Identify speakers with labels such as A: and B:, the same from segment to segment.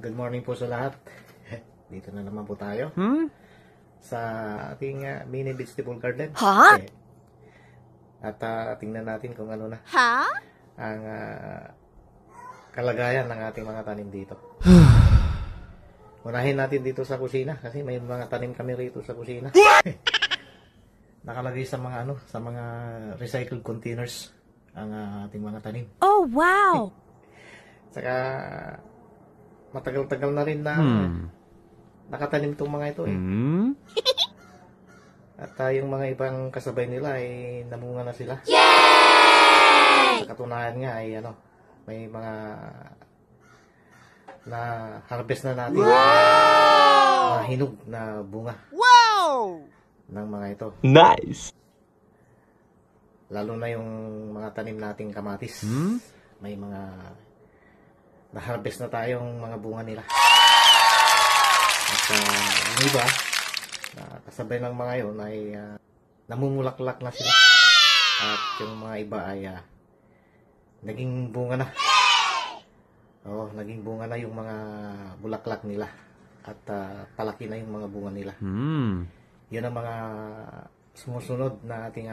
A: Good morning po sa lahat. Dito na naman po tayo sa ating mini vegetable garden. At tingnan natin kung ano na ang kalagayan ng ating mga tanim dito. Unahin natin dito sa kusina kasi may mga tanim kami rito sa kusina. Nakalagay sa mga sa mga recycled containers ang ating mga tanim.
B: Oh, wow!
A: Saka matagal-tagal na rin na nakatanim itong mga ito eh. At yung mga ibang kasabay nila ay namunga na sila. Yay! Sa katunayan nga ay may mga na harvest na natin. Wow! Na hinog na bunga.
B: Wow!
A: Ng mga ito.
C: Nice!
A: Lalo na yung mga tanim nating kamatis. May mga na-harvest na tayong mga bunga nila. At yung iba, kasabay ng mga yun ay namumulaklak na sila. At yung mga iba ay naging bunga na. Oo, naging bunga na yung mga bulaklak nila. At palaki na yung mga bunga nila. Yun ang mga sumusunod na ating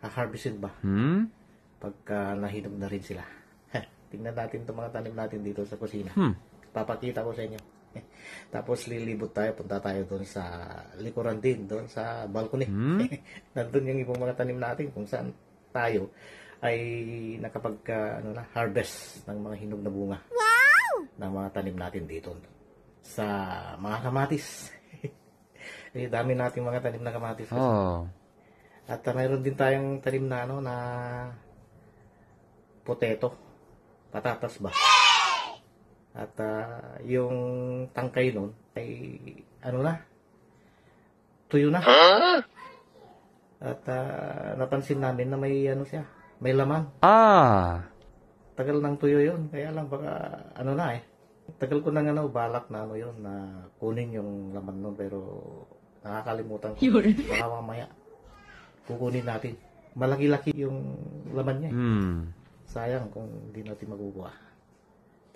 A: harvested ba? Pagka nahinog na rin sila. Tingnan natin itong mga tanim natin dito sa kusina. Papakita ko sa inyo. Tapos lilibot tayo, punta tayo doon sa likuran din, doon sa balcony. Nandun yung ibang mga tanim natin kung saan tayo ay nakapag harvest ng mga hinog na bunga.
B: Wow!
A: Ng mga tanim natin dito sa mga kamatis. Eh, dami nating mga tanim na kamatis. At mayroon din tayong tanim na na potato. Patatas ba? At yung tangkay nun ay tuyo na. At napansin namin na may siya, may laman. Tagal ng tuyo yun, kaya lang baka tagal ko nang balak na yun na kunin yung laman nun, pero nakakalimutan ko. Baka mamaya kukunin natin. Malaki-laki yung laman niya. Sayang kung hindi natin makukuha.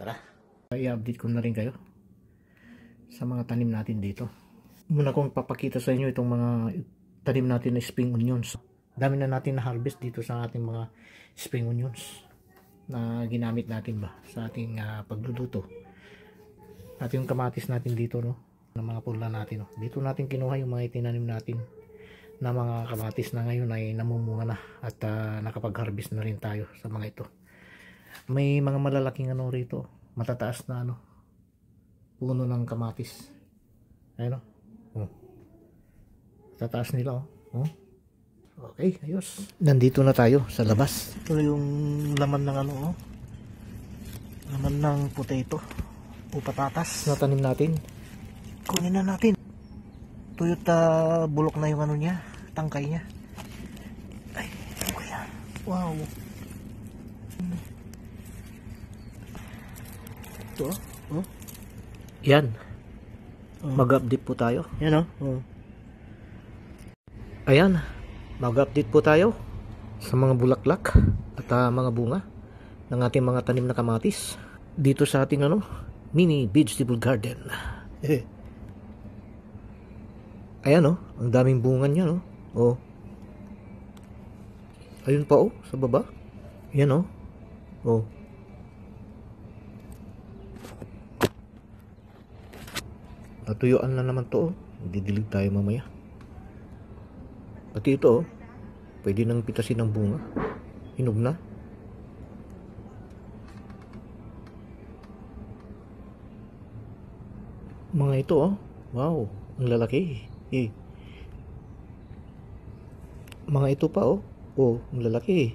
A: Tara. I-update ko na rin kayo sa mga tanim natin dito. Muna kong papakita sa inyo itong mga tanim natin na spring onions. Dami na natin na harvest dito sa ating mga spring onions na ginamit natin ba sa ating pagluluto. At yung kamatis natin dito ng mga pula natin. Dito natin kinuha yung mga itinanim natin na mga kamatis na ngayon ay namumunga na at nakapag-harvest na rin tayo sa mga ito. May mga malalaking rito, matataas na puno ng kamatis. Ayun tataas nila Okay, ayos. Nandito na tayo sa labas. Ito yung laman ng laman ng potato o patatas na tanim natin. Kunin na natin. Tuyot bulok na yung niya, tangkay niya. Ay, ano yan? Wow. Ito yan. Mag-update po tayo. Yan Ayan. Mag-update po tayo sa mga bulaklak at mga bunga ng ating mga tanim na kamatis dito sa ating mini vegetable garden. Ayan ang daming bunga niya ayun pa sa baba. Ayan natuyuan na naman to didilig tayo mamaya. Pati ito pwede nang pitasin ng bunga. Hinog na. Mga ito wow, ang lalaki. Mga ito pa ang lalaki.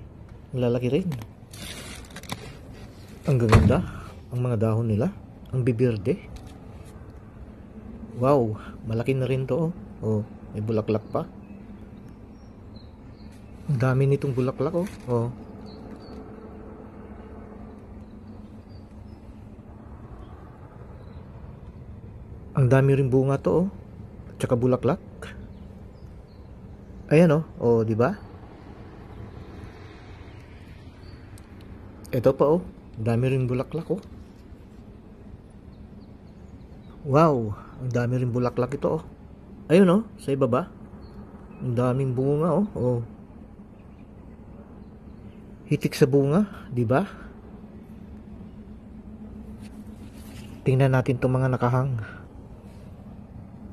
A: Ang lalaki rin. Ang gaganda ang mga dahon nila, ang biberde. Wow, malaki na rin to may bulaklak pa. Ang dami nitong bulaklak Ang dami rin bunga to at saka bulaklak. Ayan di ba? Ito pa dami rin bulaklak Wow, ang dami rin bulaklak ito, oh. Ayun, oh, sa ibaba. Ang daming bunga, oh. Oh. Hitik sa bunga, di ba? Tingnan natin 'tong mga nakahang.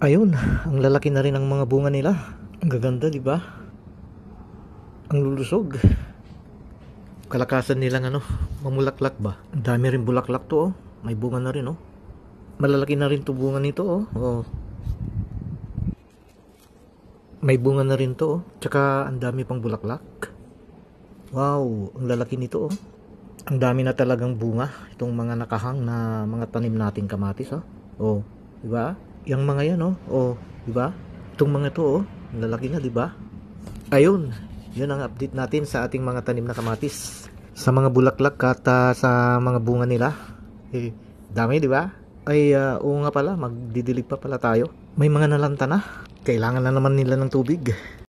A: Ayun, ang lalaki na rin ng mga bunga nila. Ang gaganda, di ba? Ang lulusog. Kalakasan nilang mamulaklak ba? Ang dami rin bulaklak to, oh. May bunga na rin, oh. Malalaki na rin to bunga nito, oh. Oh. May bunga na rin to, oh. Tsaka ang dami pang bulaklak. Wow, ang lalaki nito, oh. Ang dami na talagang bunga itong mga nakahang na mga tanim nating kamatis, oh. Oh, di ba? Yang mga yan, oh. Oh, di ba? Itong mga to, oh, ang lalaki na, di ba? Ayun, yun ang update natin sa ating mga tanim na kamatis. Sa mga bulaklak at sa mga bunga nila. Eh, dami, di ba? Ay, oo nga pala, magdidilig pa pala tayo. May mga nalanta na. Kailangan na naman nila ng tubig.